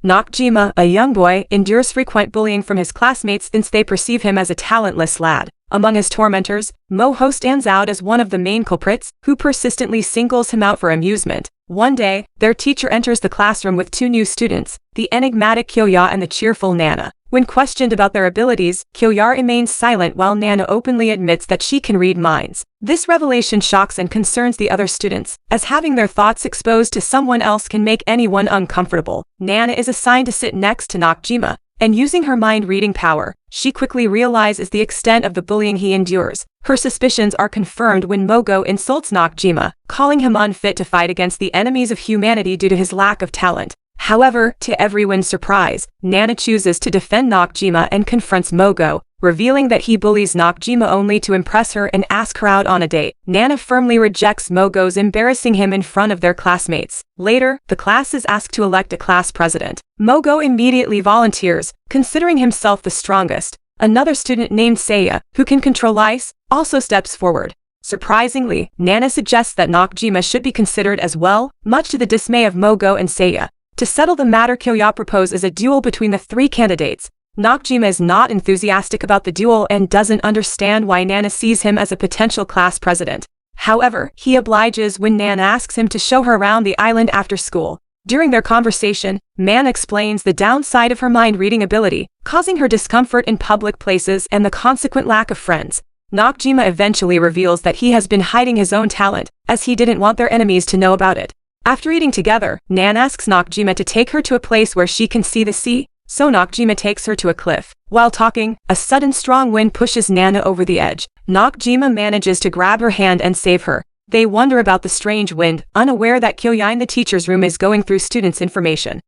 Nakajima, a young boy, endures frequent bullying from his classmates since they perceive him as a talentless lad. Among his tormentors, Munou stands out as one of the main culprits, who persistently singles him out for amusement. One day, their teacher enters the classroom with two new students, the enigmatic Kyouya and the cheerful Nana. When questioned about their abilities, Kyouya remains silent while Nana openly admits that she can read minds. This revelation shocks and concerns the other students, as having their thoughts exposed to someone else can make anyone uncomfortable. Nana is assigned to sit next to Nakajima, and using her mind-reading power, she quickly realizes the extent of the bullying he endures. Her suspicions are confirmed when Munou insults Nakajima, calling him unfit to fight against the enemies of humanity due to his lack of talent. However, to everyone's surprise, Nana chooses to defend Nakajima and confronts Munou, revealing that he bullies Nakajima only to impress her and ask her out on a date. Nana firmly rejects Mugo's embarrassing him in front of their classmates. Later, the class is asked to elect a class president. Munou immediately volunteers, considering himself the strongest. Another student named Seiya, who can control ice, also steps forward. Surprisingly, Nana suggests that Nakajima should be considered as well, much to the dismay of Munou and Seiya. To settle the matter, Kyouya proposes a duel between the three candidates. Nakajima is not enthusiastic about the duel and doesn't understand why Nana sees him as a potential class president. However, he obliges when Nana asks him to show her around the island after school. During their conversation, Nana explains the downside of her mind-reading ability, causing her discomfort in public places and the consequent lack of friends. Nakajima eventually reveals that he has been hiding his own talent, as he didn't want their enemies to know about it. After eating together, Nana asks Nakajima to take her to a place where she can see the sea, so Nakajima takes her to a cliff. While talking, a sudden strong wind pushes Nana over the edge. Nakajima manages to grab her hand and save her. They wonder about the strange wind, unaware that Kyouya in the teacher's room is going through students' information.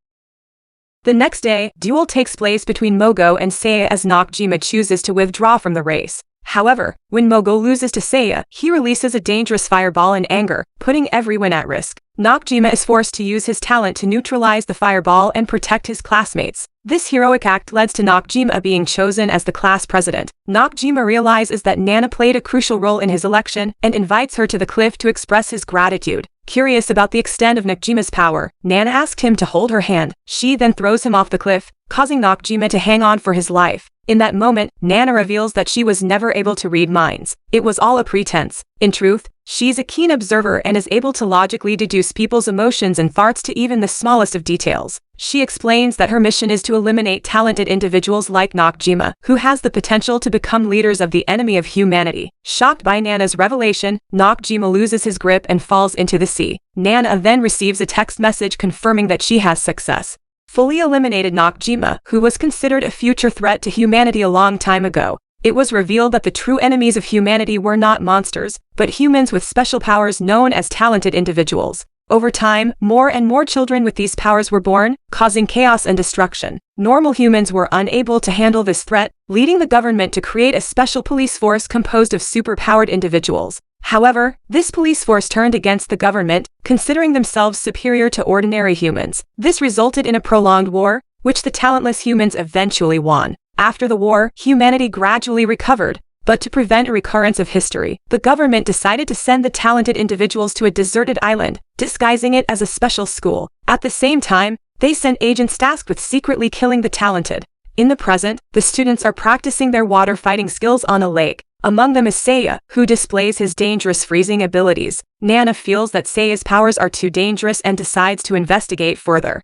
The next day, duel takes place between Munou and Seiya as Nakajima chooses to withdraw from the race. However, when Munou loses to Seiya, he releases a dangerous fireball in anger, putting everyone at risk. Nakajima is forced to use his talent to neutralize the fireball and protect his classmates. This heroic act leads to Nakajima being chosen as the class president. Nakajima realizes that Nana played a crucial role in his election and invites her to the cliff to express his gratitude. Curious about the extent of Nakajima's power, Nana asked him to hold her hand. She then throws him off the cliff, causing Nakajima to hang on for his life. In that moment, Nana reveals that she was never able to read minds. It was all a pretense. In truth, she's a keen observer and is able to logically deduce people's emotions and thoughts to even the smallest of details. She explains that her mission is to eliminate talented individuals like Nakajima, who has the potential to become leaders of the enemy of humanity. Shocked by Nana's revelation, Nakajima loses his grip and falls into the sea. Nana then receives a text message confirming that she has success. Fully eliminated Nakajima, who was considered a future threat to humanity a long time ago. It was revealed that the true enemies of humanity were not monsters, but humans with special powers known as talented individuals. Over time, more and more children with these powers were born, causing chaos and destruction. Normal humans were unable to handle this threat, leading the government to create a special police force composed of superpowered individuals. However, this police force turned against the government, considering themselves superior to ordinary humans. This resulted in a prolonged war, which the talentless humans eventually won. After the war, humanity gradually recovered, but to prevent a recurrence of history, the government decided to send the talented individuals to a deserted island, disguising it as a special school. At the same time, they sent agents tasked with secretly killing the talented. In the present, the students are practicing their water fighting skills on a lake. Among them is Seiya, who displays his dangerous freezing abilities. Nana feels that Seiya's powers are too dangerous and decides to investigate further.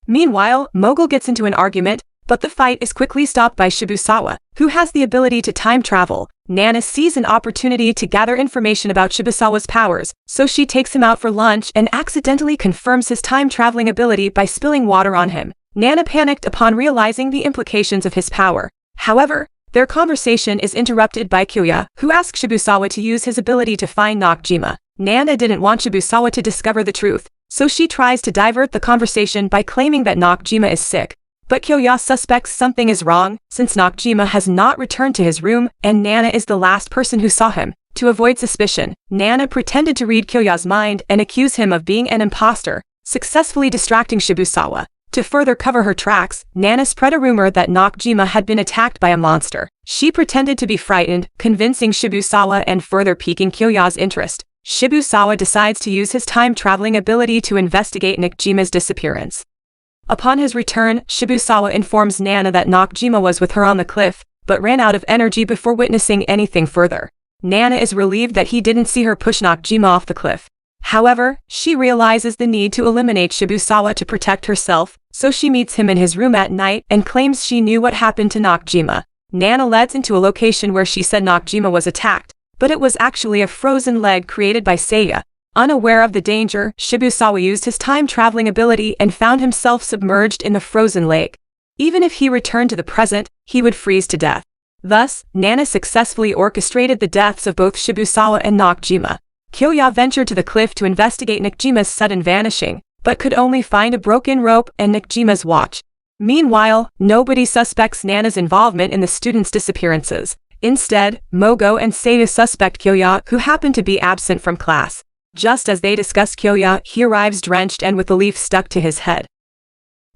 Meanwhile, Munou gets into an argument, but the fight is quickly stopped by Shibusawa, who has the ability to time travel. Nana sees an opportunity to gather information about Shibusawa's powers, so she takes him out for lunch and accidentally confirms his time-traveling ability by spilling water on him. Nana panicked upon realizing the implications of his power. However, their conversation is interrupted by Kyouya, who asks Shibusawa to use his ability to find Nakajima. Nana didn't want Shibusawa to discover the truth, so she tries to divert the conversation by claiming that Nakajima is sick. But Kyouya suspects something is wrong, since Nakajima has not returned to his room, and Nana is the last person who saw him. To avoid suspicion, Nana pretended to read Kyouya's mind and accuse him of being an imposter, successfully distracting Shibusawa. To further cover her tracks, Nana spread a rumor that Nakajima had been attacked by a monster. She pretended to be frightened, convincing Shibusawa and further piquing Kyouya's interest. Shibusawa decides to use his time-traveling ability to investigate Nakajima's disappearance. Upon his return, Shibusawa informs Nana that Nakajima was with her on the cliff, but ran out of energy before witnessing anything further. Nana is relieved that he didn't see her push Nakajima off the cliff. However, she realizes the need to eliminate Shibusawa to protect herself, so she meets him in his room at night and claims she knew what happened to Nakajima. Nana leads into a location where she said Nakajima was attacked, but it was actually a frozen leg created by Seiya. Unaware of the danger, Shibusawa used his time-traveling ability and found himself submerged in the frozen lake. Even if he returned to the present, he would freeze to death. Thus, Nana successfully orchestrated the deaths of both Shibusawa and Nakajima. Kyouya ventured to the cliff to investigate Nakajima's sudden vanishing, but could only find a broken rope and Nakajima's watch. Meanwhile, nobody suspects Nana's involvement in the students' disappearances. Instead, Mogo and Seiya suspect Kyouya, who happened to be absent from class. Just as they discuss Kyouya, he arrives drenched and with a leaf stuck to his head,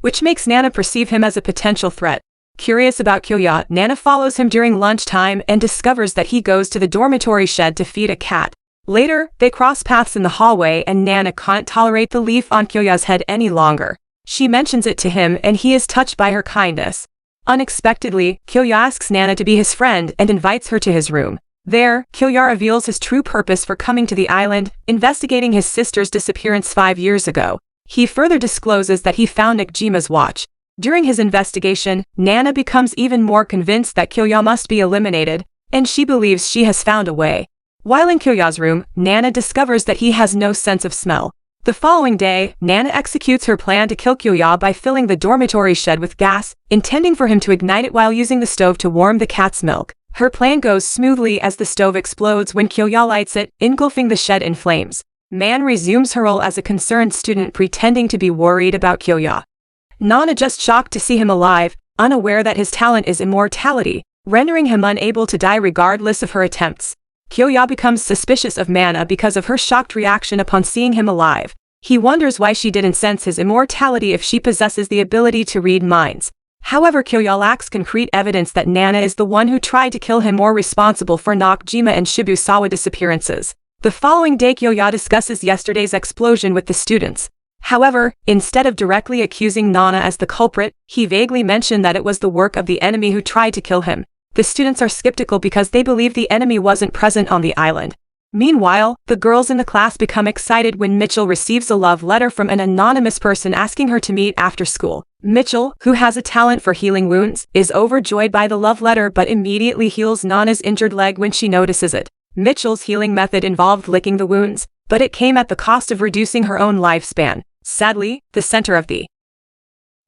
which makes Nana perceive him as a potential threat. Curious about Kyouya, Nana follows him during lunchtime and discovers that he goes to the dormitory shed to feed a cat. Later, they cross paths in the hallway and Nana can't tolerate the leaf on Kyouya's head any longer. She mentions it to him and he is touched by her kindness. Unexpectedly, Kyouya asks Nana to be his friend and invites her to his room. There, Kyouya reveals his true purpose for coming to the island, investigating his sister's disappearance 5 years ago. He further discloses that he found Nakajima's watch. During his investigation, Nana becomes even more convinced that Kyouya must be eliminated, and she believes she has found a way. While in Kyouya's room, Nana discovers that he has no sense of smell. The following day, Nana executes her plan to kill Kyouya by filling the dormitory shed with gas, intending for him to ignite it while using the stove to warm the cat's milk. Her plan goes smoothly as the stove explodes when Kyouya lights it, engulfing the shed in flames. Man resumes her role as a concerned student pretending to be worried about Kyouya. Nana just shocked to see him alive, unaware that his talent is immortality, rendering him unable to die regardless of her attempts. Kyouya becomes suspicious of Nana because of her shocked reaction upon seeing him alive. He wonders why she didn't sense his immortality if she possesses the ability to read minds. However, Kyouya lacks concrete evidence that Nana is the one who tried to kill him or responsible for Nakajima and Shibusawa disappearances. The following day, Kyouya discusses yesterday's explosion with the students. However, instead of directly accusing Nana as the culprit, he vaguely mentioned that it was the work of the enemy who tried to kill him. The students are skeptical because they believe the enemy wasn't present on the island. Meanwhile, the girls in the class become excited when Mitchell receives a love letter from an anonymous person asking her to meet after school. Mitchell, who has a talent for healing wounds, is overjoyed by the love letter but immediately heals Nana's injured leg when she notices it. Mitchell's healing method involved licking the wounds, but it came at the cost of reducing her own lifespan. Sadly, the center of the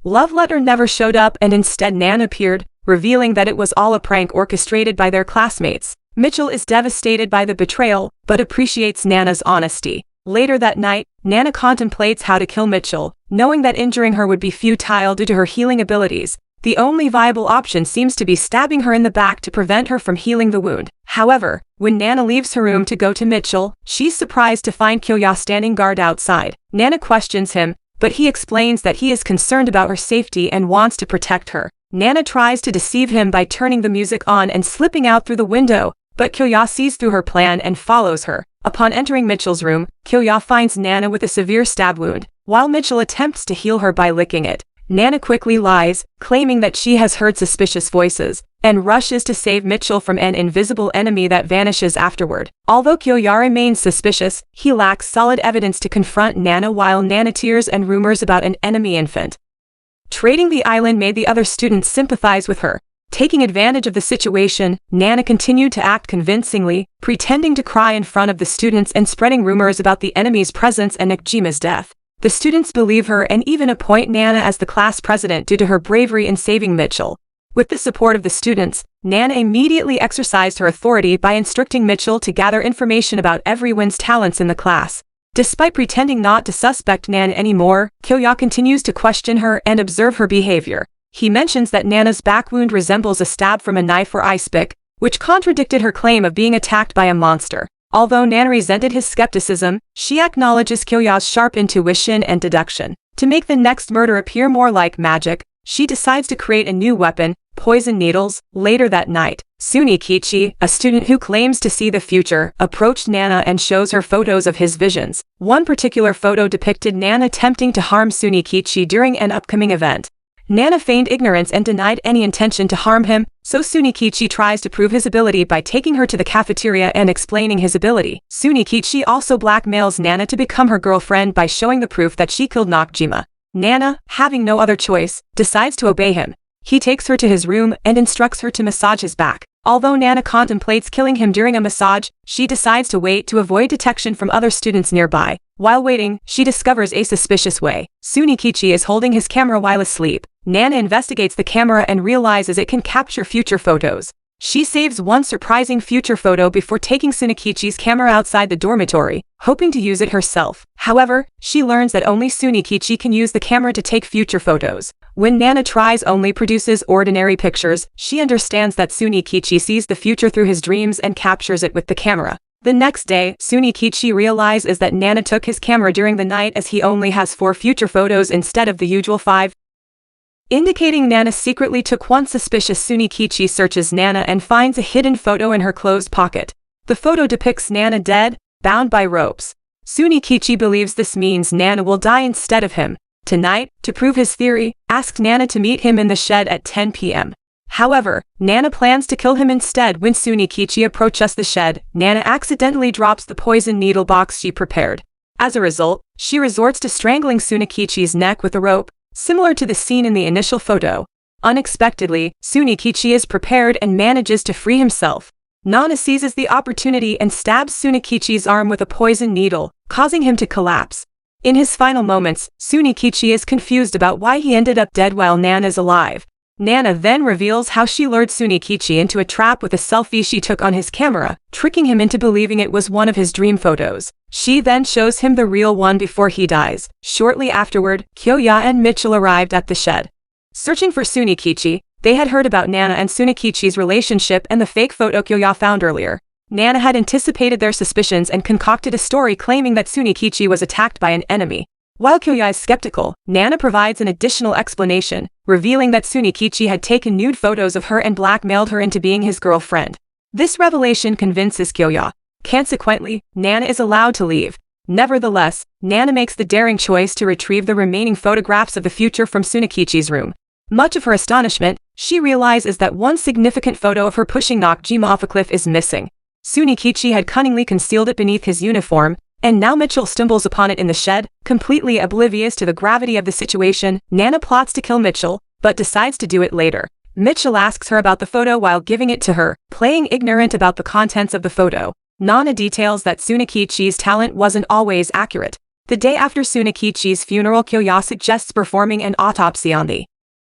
love letter never showed up and instead Nana appeared, revealing that it was all a prank orchestrated by their classmates. Mitchell is devastated by the betrayal, but appreciates Nana's honesty. Later that night, Nana contemplates how to kill Mitchell, knowing that injuring her would be futile due to her healing abilities. The only viable option seems to be stabbing her in the back to prevent her from healing the wound. However, when Nana leaves her room to go to Mitchell, she's surprised to find Kyouya standing guard outside. Nana questions him, but he explains that he is concerned about her safety and wants to protect her. Nana tries to deceive him by turning the music on and slipping out through the window, but Kyouya sees through her plan and follows her. Upon entering Mitchell's room, Kyouya finds Nana with a severe stab wound, while Mitchell attempts to heal her by licking it. Nana quickly lies, claiming that she has heard suspicious voices, and rushes to save Mitchell from an invisible enemy that vanishes afterward. Although Kyouya remains suspicious, he lacks solid evidence to confront Nana while Nana tears and rumors about an enemy infant trading the island made the other students sympathize with her. Taking advantage of the situation, Nana continued to act convincingly, pretending to cry in front of the students and spreading rumors about the enemy's presence and Nakajima's death. The students believe her and even appoint Nana as the class president due to her bravery in saving Mitchell. With the support of the students, Nana immediately exercised her authority by instructing Mitchell to gather information about everyone's talents in the class. Despite pretending not to suspect Nana anymore, Kyouya continues to question her and observe her behavior. He mentions that Nana's back wound resembles a stab from a knife or ice pick, which contradicted her claim of being attacked by a monster. Although Nana resented his skepticism, she acknowledges Kyouya's sharp intuition and deduction. To make the next murder appear more like magic, she decides to create a new weapon, poison needles. Later that night, Sunikichi, a student who claims to see the future, approached Nana and shows her photos of his visions. One particular photo depicted Nana attempting to harm Sunikichi during an upcoming event. Nana feigned ignorance and denied any intention to harm him, so Sunikichi tries to prove his ability by taking her to the cafeteria and explaining his ability. Sunikichi also blackmails Nana to become her girlfriend by showing the proof that she killed Nakajima. Nana, having no other choice, decides to obey him. He takes her to his room and instructs her to massage his back. Although Nana contemplates killing him during a massage, she decides to wait to avoid detection from other students nearby. While waiting, she discovers a suspicious way. Sunikichi is holding his camera while asleep. Nana investigates the camera and realizes it can capture future photos. She saves one surprising future photo before taking Sunikichi's camera outside the dormitory, hoping to use it herself. However, she learns that only Sunikichi can use the camera to take future photos. When Nana tries only produces ordinary pictures, she understands that Sunikichi sees the future through his dreams and captures it with the camera. The next day, Sunikichi realizes that Nana took his camera during the night as he only has 4 future photos instead of the usual 5. Indicating Nana secretly took one. Suspicious, Sunikichi searches Nana and finds a hidden photo in her closed pocket. The photo depicts Nana dead, bound by ropes. Sunikichi believes this means Nana will die instead of him. Tonight, to prove his theory, asks Nana to meet him in the shed at 10 p.m. However, Nana plans to kill him instead. When Sunikichi approaches the shed, Nana accidentally drops the poison needle box she prepared. As a result, she resorts to strangling Sunikichi's neck with a rope, similar to the scene in the initial photo. Unexpectedly, Sunikichi is prepared and manages to free himself. Nana seizes the opportunity and stabs Sunikichi's arm with a poison needle, causing him to collapse. In his final moments, Sunikichi is confused about why he ended up dead while Nana is alive. Nana then reveals how she lured Sunikichi into a trap with a selfie she took on his camera, tricking him into believing it was one of his dream photos. She then shows him the real one before he dies. Shortly afterward, Kyouya and Mitchell arrived at the shed. Searching for Sunikichi, they had heard about Nana and Sunikichi's relationship and the fake photo Kyouya found earlier. Nana had anticipated their suspicions and concocted a story claiming that Sunikichi was attacked by an enemy. While Kyouya is skeptical, Nana provides an additional explanation, revealing that Sunikichi had taken nude photos of her and blackmailed her into being his girlfriend. This revelation convinces Kyouya. Consequently, Nana is allowed to leave. Nevertheless, Nana makes the daring choice to retrieve the remaining photographs of the future from Sunikichi's room. Much of her astonishment, she realizes that one significant photo of her pushing Nakajima off a cliff is missing. Sunikichi had cunningly concealed it beneath his uniform, and now Mitchell stumbles upon it in the shed. Completely oblivious to the gravity of the situation, Nana plots to kill Mitchell, but decides to do it later. Mitchell asks her about the photo while giving it to her, playing ignorant about the contents of the photo. Nana details that Sunikichi's talent wasn't always accurate. The day after Sunikichi's funeral, Kyouya suggests performing an autopsy on the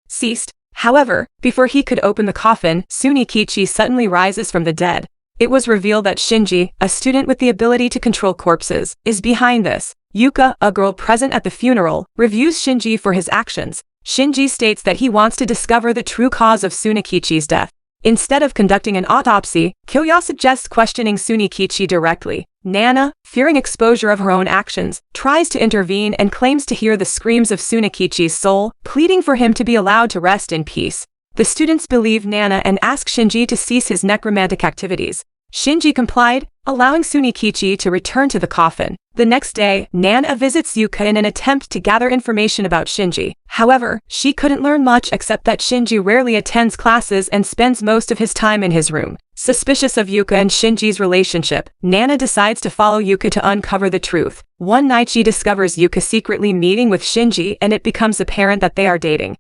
deceased. However, before he could open the coffin, Sunikichi suddenly rises from the dead. It was revealed that Shinji, a student with the ability to control corpses, is behind this. Yuka, a girl present at the funeral, reviews Shinji for his actions. Shinji states that he wants to discover the true cause of Sunikichi's death. Instead of conducting an autopsy, Kyouya suggests questioning Sunikichi directly. Nana, fearing exposure of her own actions, tries to intervene and claims to hear the screams of Sunikichi's soul, pleading for him to be allowed to rest in peace. The students believe Nana and ask Shinji to cease his necromantic activities. Shinji complied, allowing Sunikichi to return to the coffin. The next day, Nana visits Yuka in an attempt to gather information about Shinji. However, she couldn't learn much except that Shinji rarely attends classes and spends most of his time in his room. Suspicious of Yuka and Shinji's relationship, Nana decides to follow Yuka to uncover the truth. One night she discovers Yuka secretly meeting with Shinji and it becomes apparent that they are dating.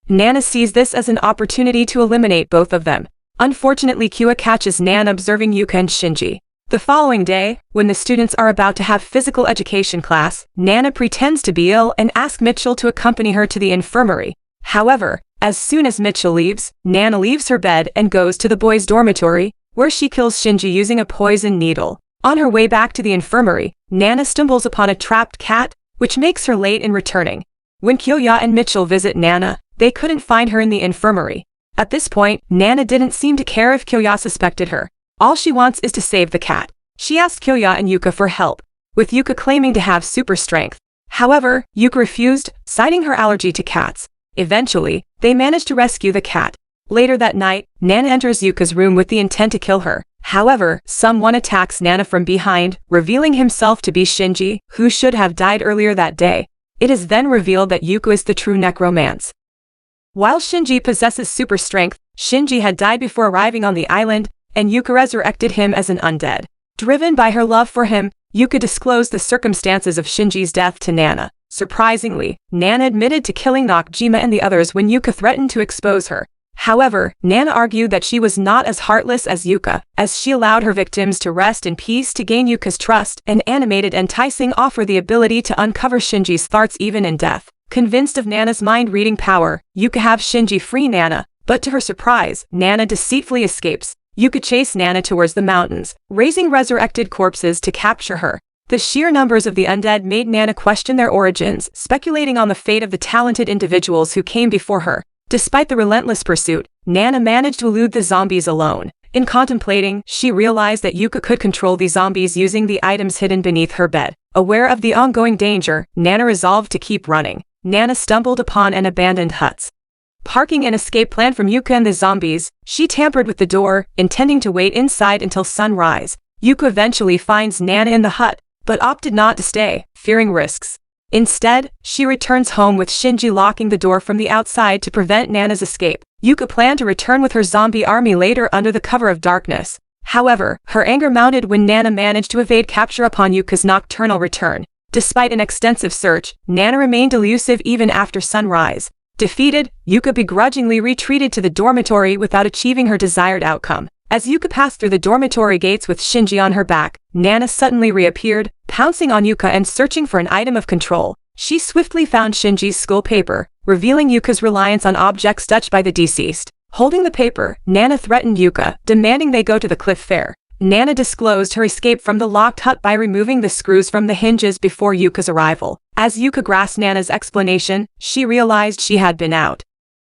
Nana sees this as an opportunity to eliminate both of them. Unfortunately, Kyouya catches Nana observing Yuka and Shinji. The following day, when the students are about to have physical education class, Nana pretends to be ill and asks Mitchell to accompany her to the infirmary. However, as soon as Mitchell leaves, Nana leaves her bed and goes to the boys' dormitory, where she kills Shinji using a poison needle. On her way back to the infirmary, Nana stumbles upon a trapped cat, which makes her late in returning. When Kyouya and Mitchell visit Nana, they couldn't find her in the infirmary. At this point, Nana didn't seem to care if Kyouya suspected her. All she wants is to save the cat. She asks Kyouya and Yuka for help, with Yuka claiming to have super strength. However, Yuka refused, citing her allergy to cats. Eventually, they manage to rescue the cat. Later that night, Nana enters Yuka's room with the intent to kill her. However, someone attacks Nana from behind, revealing himself to be Shinji, who should have died earlier that day. It is then revealed that Yuka is the true necromancer. While Shinji possesses super strength, Shinji had died before arriving on the island, and Yuka resurrected him as an undead. Driven by her love for him, Yuka disclosed the circumstances of Shinji's death to Nana. Surprisingly, Nana admitted to killing Nakajima and the others when Yuka threatened to expose her. However, Nana argued that she was not as heartless as Yuka, as she allowed her victims to rest in peace to gain Yuka's trust, and animated enticing offer the ability to uncover Shinji's thoughts even in death. Convinced of Nana's mind-reading power, Yuka have Shinji free Nana, but to her surprise, Nana deceitfully escapes. Yuka chased Nana towards the mountains, raising resurrected corpses to capture her. The sheer numbers of the undead made Nana question their origins, speculating on the fate of the talented individuals who came before her. Despite the relentless pursuit, Nana managed to elude the zombies alone. In contemplating, she realized that Yuka could control the zombies using the items hidden beneath her bed. Aware of the ongoing danger, Nana resolved to keep running. Nana stumbled upon an abandoned hut. Parking an escape plan from Yuka and the zombies, she tampered with the door, intending to wait inside until sunrise. Yuka eventually finds Nana in the hut, but opted not to stay, fearing risks. Instead, she returns home with Shinji locking the door from the outside to prevent Nana's escape. Yuka planned to return with her zombie army later under the cover of darkness. However, her anger mounted when Nana managed to evade capture upon Yuka's nocturnal return. Despite an extensive search, Nana remained elusive even after sunrise. Defeated, Yuka begrudgingly retreated to the dormitory without achieving her desired outcome. As Yuka passed through the dormitory gates with Shinji on her back, Nana suddenly reappeared, pouncing on Yuka and searching for an item of control. She swiftly found Shinji's school paper, revealing Yuka's reliance on objects touched by the deceased. Holding the paper, Nana threatened Yuka, demanding they go to the cliff fair. Nana disclosed her escape from the locked hut by removing the screws from the hinges before Yuka's arrival. As Yuka grasped Nana's explanation, she realized she had been out.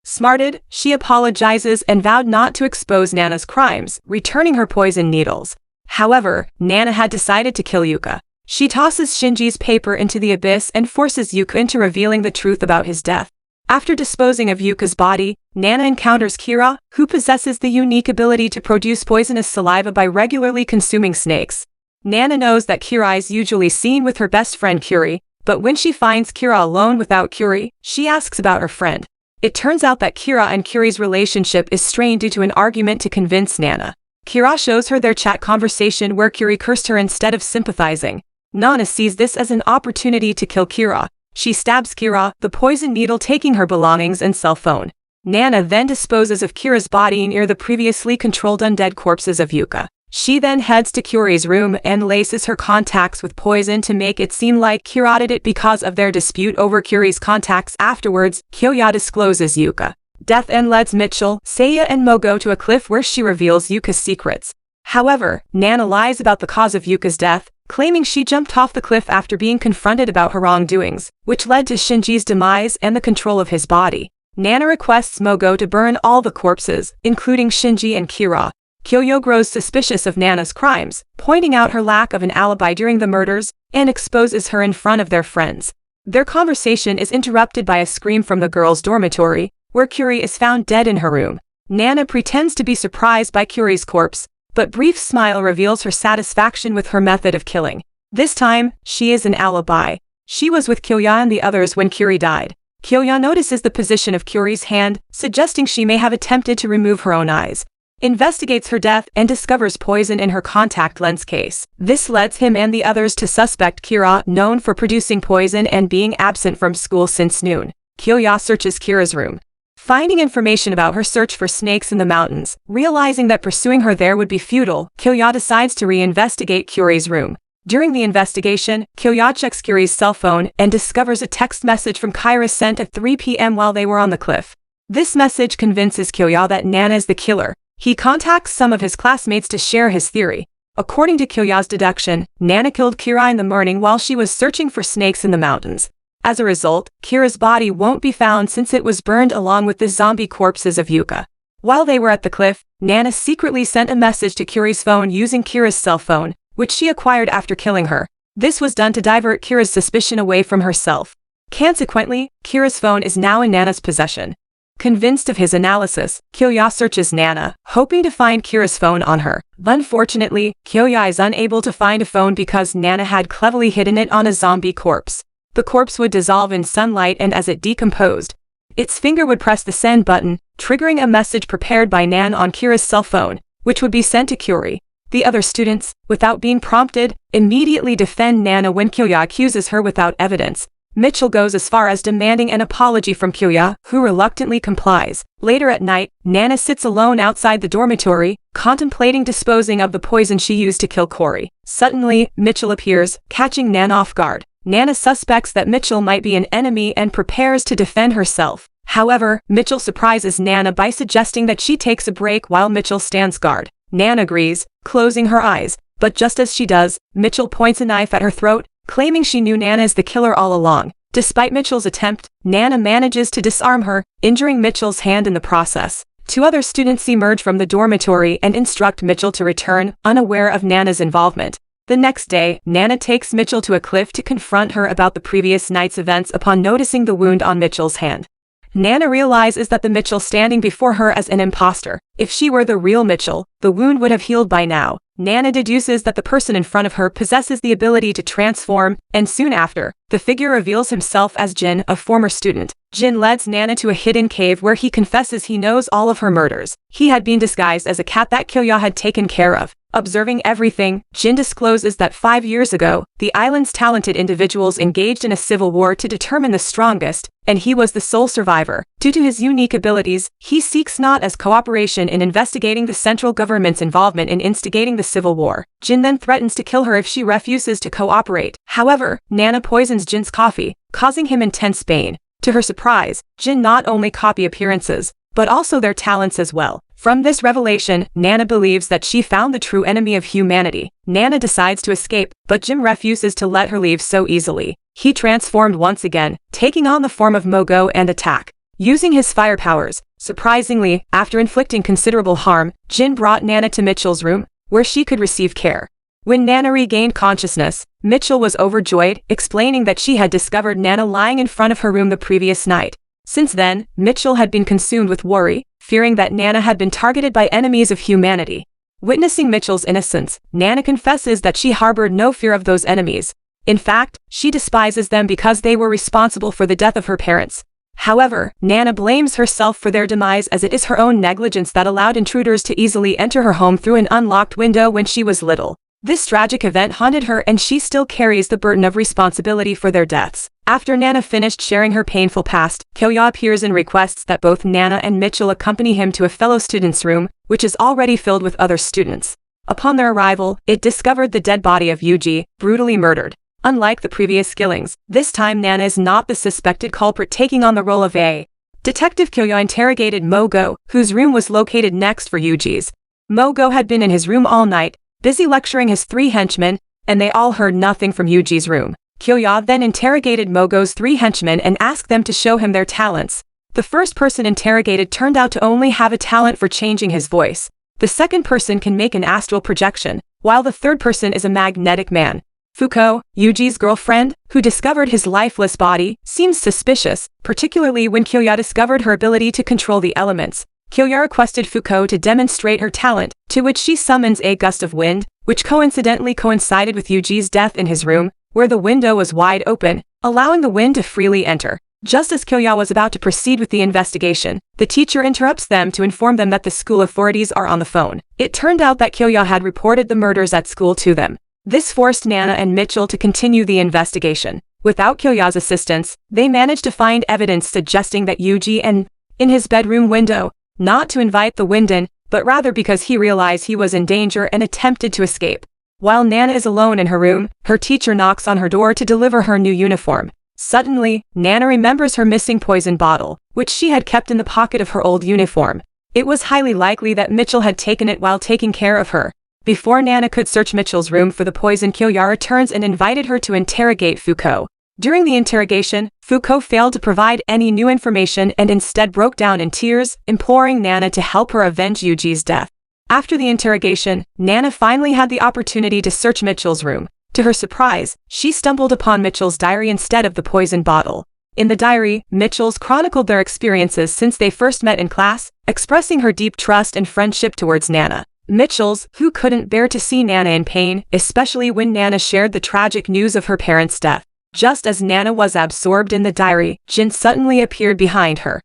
Smarted, she apologizes and vowed not to expose Nana's crimes, returning her poison needles. However, Nana had decided to kill Yuka. She tosses Shinji's paper into the abyss and forces Yuka into revealing the truth about his death. After disposing of Yuka's body, Nana encounters Kira, who possesses the unique ability to produce poisonous saliva by regularly consuming snakes. Nana knows that Kira is usually seen with her best friend Kyuri, but when she finds Kira alone without Kyuri, she asks about her friend. It turns out that Kira and Kyuri's relationship is strained due to an argument to convince Nana. Kira shows her their chat conversation where Kyuri cursed her instead of sympathizing. Nana sees this as an opportunity to kill Kira. She stabs Kira, the poison needle taking her belongings and cell phone. Nana then disposes of Kira's body near the previously controlled undead corpses of Yuka. She then heads to Kyuri's room and laces her contacts with poison to make it seem like Kira did it because of their dispute over Kyuri's contacts. Afterwards, Kyouya discloses Yuka. Death and leads Mitchell, Seiya and Mogo to a cliff where she reveals Yuka's secrets. However, Nana lies about the cause of Yuka's death, claiming she jumped off the cliff after being confronted about her wrongdoings, which led to Shinji's demise and the control of his body. Nana requests Mogo to burn all the corpses, including Shinji and Kira. Kyouya grows suspicious of Nana's crimes, pointing out her lack of an alibi during the murders, and exposes her in front of their friends. Their conversation is interrupted by a scream from the girls' dormitory, where Kyuri is found dead in her room. Nana pretends to be surprised by Kyuri's corpse, but brief smile reveals her satisfaction with her method of killing. This time, she is an alibi. She was with Kyouya and the others when Kyuri died. Kyouya notices the position of Kyuri's hand, suggesting she may have attempted to remove her own eyes. Investigates her death and discovers poison in her contact lens case. This leads him and the others to suspect Kira, known for producing poison and being absent from school since noon. Kyouya searches Kira's room, finding information about her search for snakes in the mountains. Realizing that pursuing her there would be futile, Kyouya decides to reinvestigate Kyuri's room. During the investigation, Kyouya checks Kyuri's cell phone and discovers a text message from Kyra sent at 3 p.m. while they were on the cliff. This message convinces Kyouya that Nana is the killer. He contacts some of his classmates to share his theory. According to Kyouya's deduction, Nana killed Kira in the morning while she was searching for snakes in the mountains. As a result, Kira's body won't be found since it was burned along with the zombie corpses of Yuka. While they were at the cliff, Nana secretly sent a message to Kyuri's phone using Kira's cell phone, which she acquired after killing her. This was done to divert Kira's suspicion away from herself. Consequently, Kira's phone is now in Nana's possession. Convinced of his analysis, Kyouya searches Nana, hoping to find Kira's phone on her. Unfortunately, Kyouya is unable to find a phone because Nana had cleverly hidden it on a zombie corpse. The corpse would dissolve in sunlight, and as it decomposed, its finger would press the send button, triggering a message prepared by Nan on Kira's cell phone, which would be sent to Kyuri. The other students, without being prompted, immediately defend Nana when Kyouya accuses her without evidence. Mitchell goes as far as demanding an apology from Kyouya, who reluctantly complies. Later at night, Nana sits alone outside the dormitory, contemplating disposing of the poison she used to kill Cory. Suddenly, Mitchell appears, catching Nana off guard. Nana suspects that Mitchell might be an enemy and prepares to defend herself. However, Mitchell surprises Nana by suggesting that she takes a break while Mitchell stands guard. Nana agrees, closing her eyes, but just as she does, Mitchell points a knife at her throat, claiming she knew Nana is the killer all along. Despite Mitchell's attempt, Nana manages to disarm her, injuring Mitchell's hand in the process. Two other students emerge from the dormitory and instruct Mitchell to return, unaware of Nana's involvement. The next day, Nana takes Mitchell to a cliff to confront her about the previous night's events upon noticing the wound on Mitchell's hand. Nana realizes that the Mitchell standing before her is an imposter. If she were the real Mitchell, the wound would have healed by now. Nana deduces that the person in front of her possesses the ability to transform, and soon after, the figure reveals himself as Jin, a former student. Jin leads Nana to a hidden cave where he confesses he knows all of her murders. He had been disguised as a cat that Kyouya had taken care of. Observing everything, Jin discloses that 5 years ago, the island's talented individuals engaged in a civil war to determine the strongest, and he was the sole survivor. Due to his unique abilities, he seeks not as cooperation in investigating the central government's involvement in instigating the civil war. Jin then threatens to kill her if she refuses to cooperate. However, Nana poisons Jin's coffee, causing him intense pain. To her surprise, Jin not only copy appearances, but also their talents as well. From this revelation, Nana believes that she found the true enemy of humanity. Nana decides to escape, but Jin refuses to let her leave so easily. He transformed once again, taking on the form of Mogo and attack. Using his fire powers, surprisingly, after inflicting considerable harm, Jin brought Nana to Mitchell's room, where she could receive care. When Nana regained consciousness, Mitchell was overjoyed, explaining that she had discovered Nana lying in front of her room the previous night. Since then, Mitchell had been consumed with worry, fearing that Nana had been targeted by enemies of humanity. Witnessing Mitchell's innocence, Nana confesses that she harbored no fear of those enemies. In fact, she despises them because they were responsible for the death of her parents. However, Nana blames herself for their demise, as it is her own negligence that allowed intruders to easily enter her home through an unlocked window when she was little. This tragic event haunted her, and she still carries the burden of responsibility for their deaths. After Nana finished sharing her painful past, Kyouya appears and requests that both Nana and Mitchell accompany him to a fellow student's room, which is already filled with other students. Upon their arrival, it discovered the dead body of Yuji, brutally murdered. Unlike the previous killings, this time Nana is not the suspected culprit, taking on the role of a detective. Kyouya interrogated Mogo, whose room was located next for Yuji's. Mogo had been in his room all night, busy lecturing his 3 henchmen, and they all heard nothing from Yuji's room. Kyouya then interrogated Mogo's 3 henchmen and asked them to show him their talents. The first person interrogated turned out to only have a talent for changing his voice. The second person can make an astral projection, while the third person is a magnetic man. Fuko, Yuji's girlfriend, who discovered his lifeless body, seems suspicious, particularly when Kyouya discovered her ability to control the elements. Kyouya requested Fuko to demonstrate her talent, to which she summons a gust of wind, which coincidentally coincided with Yuji's death in his room, where the window was wide open, allowing the wind to freely enter. Just as Kyouya was about to proceed with the investigation, the teacher interrupts them to inform them that the school authorities are on the phone. It turned out that Kyouya had reported the murders at school to them. This forced Nana and Mitchell to continue the investigation. Without Kyouya's assistance, they managed to find evidence suggesting that Yuji and in his bedroom window, not to invite the wind in, but rather because he realized he was in danger and attempted to escape. While Nana is alone in her room, her teacher knocks on her door to deliver her new uniform. Suddenly, Nana remembers her missing poison bottle, which she had kept in the pocket of her old uniform. It was highly likely that Mitchell had taken it while taking care of her. Before Nana could search Mitchell's room for the poison, Kyouya returns and invited her to interrogate Fuko. During the interrogation, Fuko failed to provide any new information and instead broke down in tears, imploring Nana to help her avenge Yuji's death. After the interrogation, Nana finally had the opportunity to search Mitchell's room. To her surprise, she stumbled upon Mitchell's diary instead of the poison bottle. In the diary, Mitchell's chronicled their experiences since they first met in class, expressing her deep trust and friendship towards Nana. Mitchell's, who couldn't bear to see Nana in pain, especially when Nana shared the tragic news of her parents' death. Just as Nana was absorbed in the diary, Jin suddenly appeared behind her.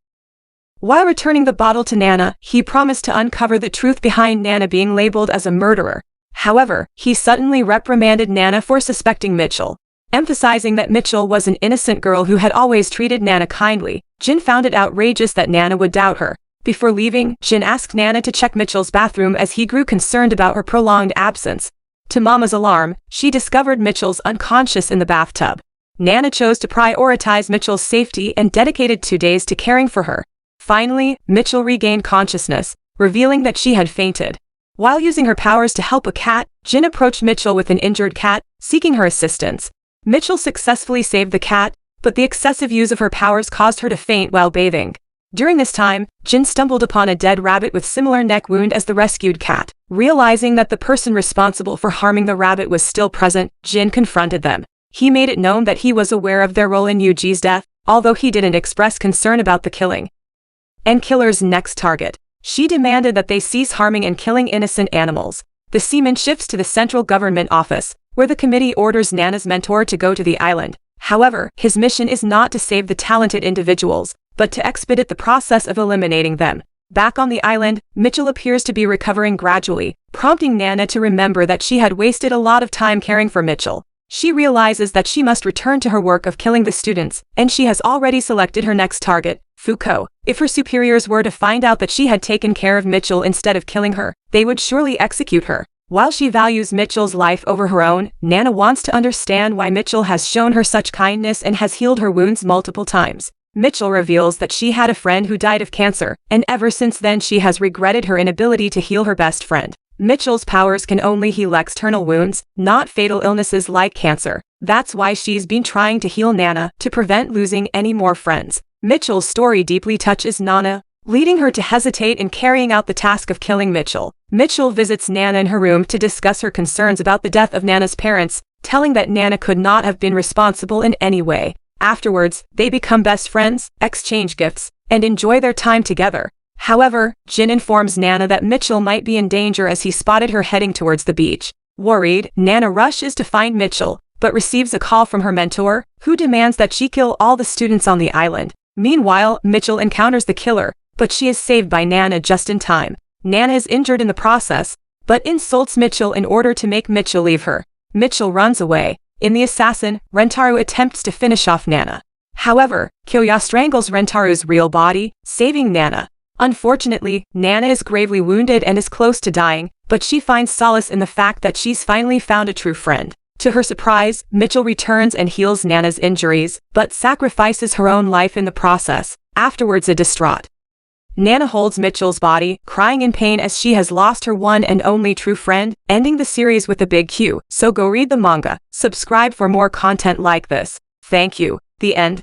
While returning the bottle to Nana, he promised to uncover the truth behind Nana being labeled as a murderer. However, he suddenly reprimanded Nana for suspecting Mitchell. Emphasizing that Mitchell was an innocent girl who had always treated Nana kindly, Jin found it outrageous that Nana would doubt her. Before leaving, Jin asked Nana to check Mitchell's bathroom as he grew concerned about her prolonged absence. To Mama's alarm, she discovered Mitchell's unconscious in the bathtub. Nana chose to prioritize Mitchell's safety and dedicated 2 days to caring for her. Finally, Mitchell regained consciousness, revealing that she had fainted. While using her powers to help a cat, Jin approached Mitchell with an injured cat, seeking her assistance. Mitchell successfully saved the cat, but the excessive use of her powers caused her to faint while bathing. During this time, Jin stumbled upon a dead rabbit with similar neck wound as the rescued cat. Realizing that the person responsible for harming the rabbit was still present, Jin confronted them. He made it known that he was aware of their role in Yuji's death, although he didn't express concern about the killing. And killer's next target. She demanded that they cease harming and killing innocent animals. The seaman shifts to the central government office, where the committee orders Nana's mentor to go to the island. However, his mission is not to save the talented individuals, but to expedite the process of eliminating them. Back on the island, Mitchell appears to be recovering gradually, prompting Nana to remember that she had wasted a lot of time caring for Mitchell. She realizes that she must return to her work of killing the students, and she has already selected her next target, Foucault. If her superiors were to find out that she had taken care of Mitchell instead of killing her, they would surely execute her. While she values Mitchell's life over her own, Nana wants to understand why Mitchell has shown her such kindness and has healed her wounds multiple times. Mitchell reveals that she had a friend who died of cancer, and ever since then she has regretted her inability to heal her best friend. Mitchell's powers can only heal external wounds, not fatal illnesses like cancer. That's why she's been trying to heal Nana, to prevent losing any more friends. Mitchell's story deeply touches Nana, leading her to hesitate in carrying out the task of killing Mitchell. Mitchell visits Nana in her room to discuss her concerns about the death of Nana's parents, telling that Nana could not have been responsible in any way. Afterwards, they become best friends, exchange gifts, and enjoy their time together. However, Jin informs Nana that Mitchell might be in danger as he spotted her heading towards the beach. Worried, Nana rushes to find Mitchell, but receives a call from her mentor, who demands that she kill all the students on the island. Meanwhile, Mitchell encounters the killer, but she is saved by Nana just in time. Nana is injured in the process, but insults Mitchell in order to make Mitchell leave her. Mitchell runs away. In The Assassin, Rentaru attempts to finish off Nana. However, Kyouya strangles Rentaru's real body, saving Nana. Unfortunately, Nana is gravely wounded and is close to dying, but she finds solace in the fact that she's finally found a true friend. To her surprise, Mitchell returns and heals Nana's injuries, but sacrifices her own life in the process. Afterwards, distraught, Nana holds Mitchell's body, crying in pain as she has lost her one and only true friend, ending the series with a big Q. So go read the manga. Subscribe for more content like this. Thank you. The end.